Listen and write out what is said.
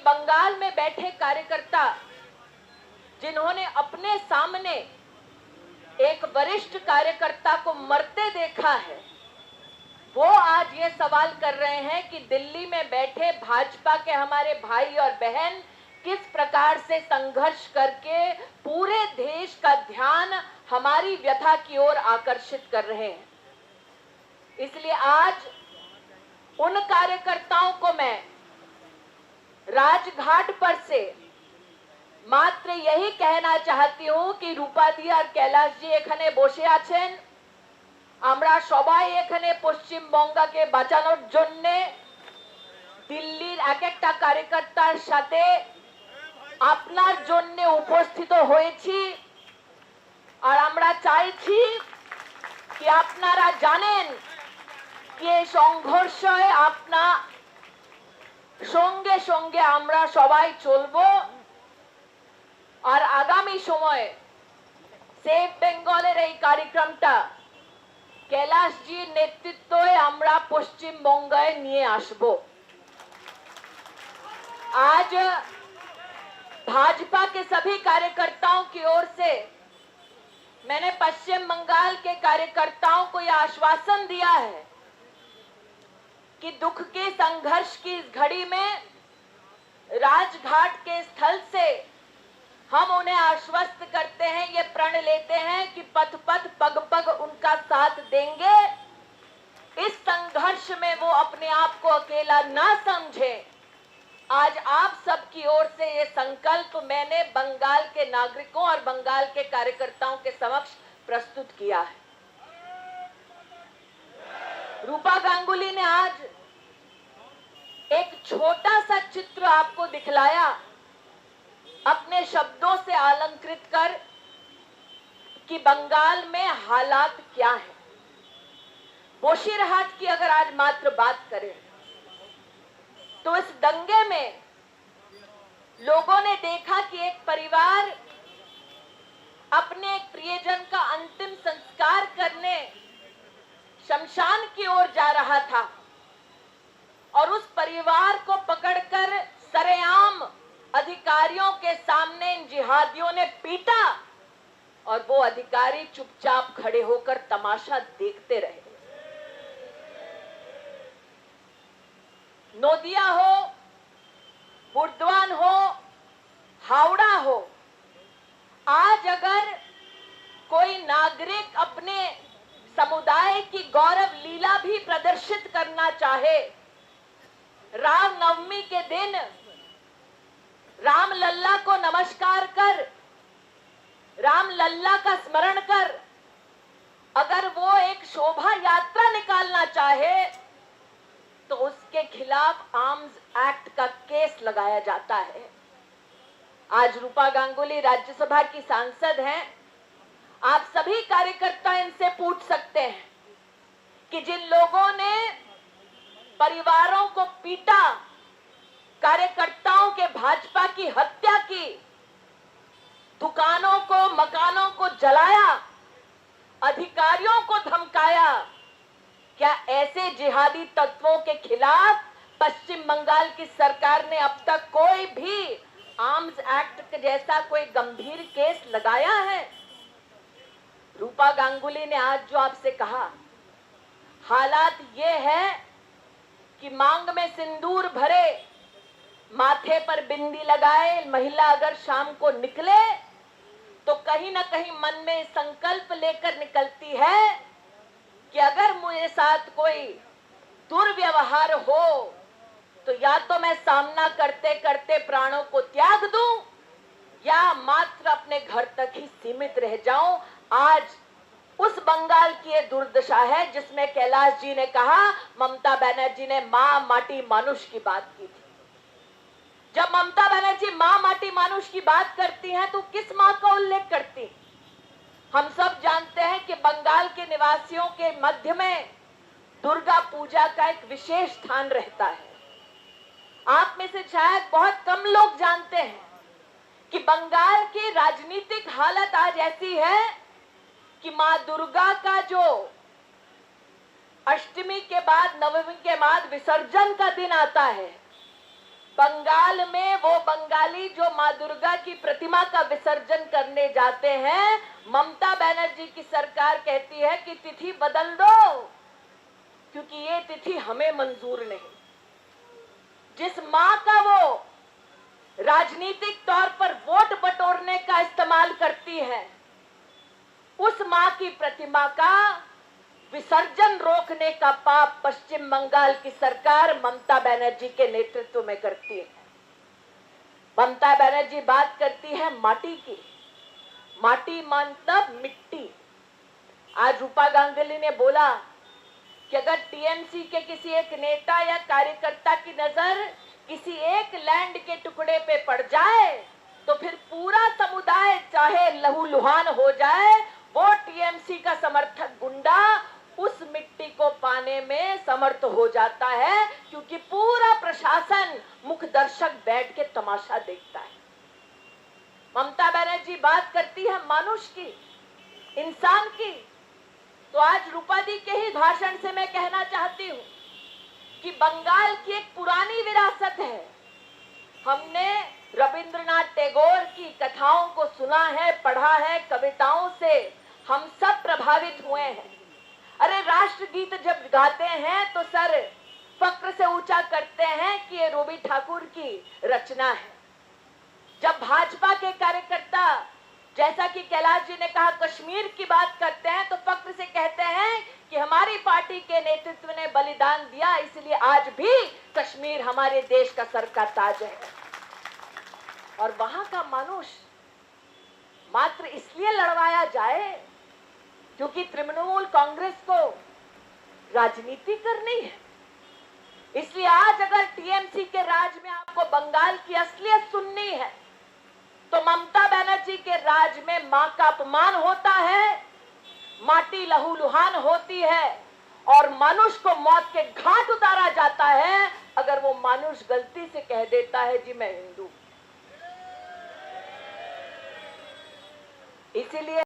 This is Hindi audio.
बंगाल में बैठे कार्यकर्ता जिन्होंने अपने सामने एक वरिष्ठ कार्यकर्ता को मरते देखा है, वो आज ये सवाल कर रहे हैं कि दिल्ली में बैठे भाजपा के हमारे भाई और बहन किस प्रकार से संघर्ष करके पूरे देश का ध्यान हमारी व्यथा की ओर आकर्षित कर रहे हैं। इसलिए आज उन कार्यकर्ताओं को मैं राजघाट पर से मात्र यही कहना चाहती हूं कि रूपादी और कैलाश जी एखाने বসে আছেন, আমরা সবাই এখানে পশ্চিমবঙ্গকে বাঁচানোর জন্য দিল্লির এক একটা কার্যকর্তার সাথে আপনার জন্য উপস্থিত হয়েছি। আর আমরা চাইছি कि আপনারা জানেন कि এই সংঘর্ষে আপনা সঙ্গে সঙ্গে আমরা সবাই চলবো। আর আগামী সময়ে সেভ বেঙ্গলের এই কার্যক্রমটা कैलाश जी नेतृत्वे আমরা পশ্চিমবঙ্গে নিয়ে আসব। आज भाजपा के सभी कार्यकर्ताओं की ओर से मैंने पश्चिम बंगाल के कार्यकर्ताओं को यह आश्वासन दिया है कि दुख के संघर्ष की इस घड़ी में राजघाट के स्थल से हम उन्हें आश्वस्त करते हैं, ये प्रण लेते हैं कि पथ पथ पग पग उनका साथ देंगे। इस संघर्ष में वो अपने आप को अकेला ना समझे। आज आप सबकी ओर से ये संकल्प मैंने बंगाल के नागरिकों और बंगाल के कार्यकर्ताओं के समक्ष प्रस्तुत किया है। रूपा गांगुली ने आज एक छोटा सा चित्र आपको दिखलाया, अपने शब्दों से अलंकृत कर कि बंगाल में हालात क्या है। बोशीरहाट की अगर आज मात्र बात करें तो इस दंगे में लोगों ने देखा कि एक परिवार अपने एक प्रियजन का अंतिम संस्कार करने शमशान की ओर जा रहा था और उस परिवार को पकड़कर सरेआम अधिकारियों के सामने इन जिहादियों ने पीटा और वो अधिकारी चुपचाप खड़े होकर तमाशा देखते रहे। नोदिया हो, बुर्दवान हो, हावड़ा हो, आज अगर कोई नागरिक अपने समुदाय की गौरव लीला भी प्रदर्शित करना चाहे, राम नवमी के दिन राम लल्ला को नमस्कार कर, राम लल्ला का स्मरण कर, अगर वो एक शोभा यात्रा निकालना चाहे तो उसके खिलाफ आर्म्स एक्ट का केस लगाया जाता है। आज रूपा गांगुली राज्यसभा की सांसद हैं। आप सभी कार्यकर्ता इनसे पूछ सकते हैं कि जिन लोगों ने परिवारों को पीटा, कार्यकर्ताओं के भाजपा की हत्या की, दुकानों को मकानों को जलाया, अधिकारियों को धमकाया, क्या ऐसे जिहादी तत्वों के खिलाफ पश्चिम बंगाल की सरकार ने अब तक कोई भी आर्म्स एक्ट जैसा कोई गंभीर केस लगाया है? रूपा गांगुली ने आज जो आपसे कहा, हालात ये है कि मांग में सिंदूर भरे, माथे पर बिंदी लगाए महिला अगर शाम को निकले तो कहीं ना कहीं मन में संकल्प लेकर निकलती है कि अगर मुझे साथ कोई दुर्व्यवहार हो तो या तो मैं सामना करते करते प्राणों को त्याग दूं या मात्र अपने घर तक ही सीमित रह जाऊं। आज उस बंगाल की ये दुर्दशा है जिसमें कैलाश जी ने कहा, ममता बनर्जी ने मां माटी मानुष की बात की थी। जब ममता बनर्जी मां माटी मानुष की बात करती हैं तो किस मां का उल्लेख करती हैं? हम सब जानते हैं कि बंगाल के निवासियों के मध्य में दुर्गा पूजा का एक विशेष स्थान रहता है। आप में से शायद बहुत कम लोग जानते हैं कि बंगाल की राजनीतिक हालत आज ऐसी है कि मां दुर्गा का जो अष्टमी के बाद नवमी के बाद विसर्जन का दिन आता है, बंगाल में वो बंगाली जो माँ दुर्गा की प्रतिमा का विसर्जन करने जाते हैं, ममता बनर्जी की सरकार कहती है कि तिथि बदल दो, क्योंकि ये तिथि हमें मंजूर नहीं। जिस माँ का वो राजनीतिक तौर पर वोट बटोरने का इस्तेमाल करती है, उस माँ की प्रतिमा का विसर्जन रोकने का पाप पश्चिम बंगाल की सरकार ममता बनर्जी के नेतृत्व में करती है। ममता बनर्जी बात करती है माटी की। माटी मतलब मिट्टी। आज रूपा गांगुली ने बोला कि अगर टीएमसी के किसी एक नेता या कार्यकर्ता की नजर किसी एक लैंड के टुकड़े पे पड़ जाए तो फिर पूरा समुदाय चाहे लहूलुहान हो जाए, वो टीएमसी का समर्थक गुंडा उस मिट्टी को पाने में समर्थ हो जाता है, क्योंकि पूरा प्रशासन मुख दर्शक बैठ के तमाशा देखता है। ममता बनर्जी बात करती है मानुष की, इंसान की। तो आज रूपा दी के ही भाषण से मैं कहना चाहती हूँ कि बंगाल की एक पुरानी विरासत है। हमने रविंद्रनाथ टैगोर की कथाओं को सुना है, पढ़ा है, कविताओं से हम सब प्रभावित हुए हैं। अरे राष्ट्रगीत जब गाते हैं तो सर फक्र से ऊंचा करते हैं कि ये रोबी ठाकुर की रचना है। जब भाजपा के कार्यकर्ता, जैसा कि कैलाश जी ने कहा, कश्मीर की बात करते हैं तो फक्र से कहते हैं कि हमारी पार्टी के नेतृत्व ने बलिदान दिया, इसलिए आज भी कश्मीर हमारे देश का सर का ताज है। और वहां का मानुष मात्र इसलिए लड़वाया जाए क्योंकि तृणमूल कांग्रेस को राजनीति करनी है। इसलिए आज अगर टीएमसी के राज में आपको बंगाल की असलियत सुननी है तो ममता बनर्जी के राज में मां का अपमान होता है, माटी लहूलुहान होती है और मनुष्य को मौत के घाट उतारा जाता है अगर वो मनुष्य गलती से कह देता है जी मैं हिंदू। इसीलिए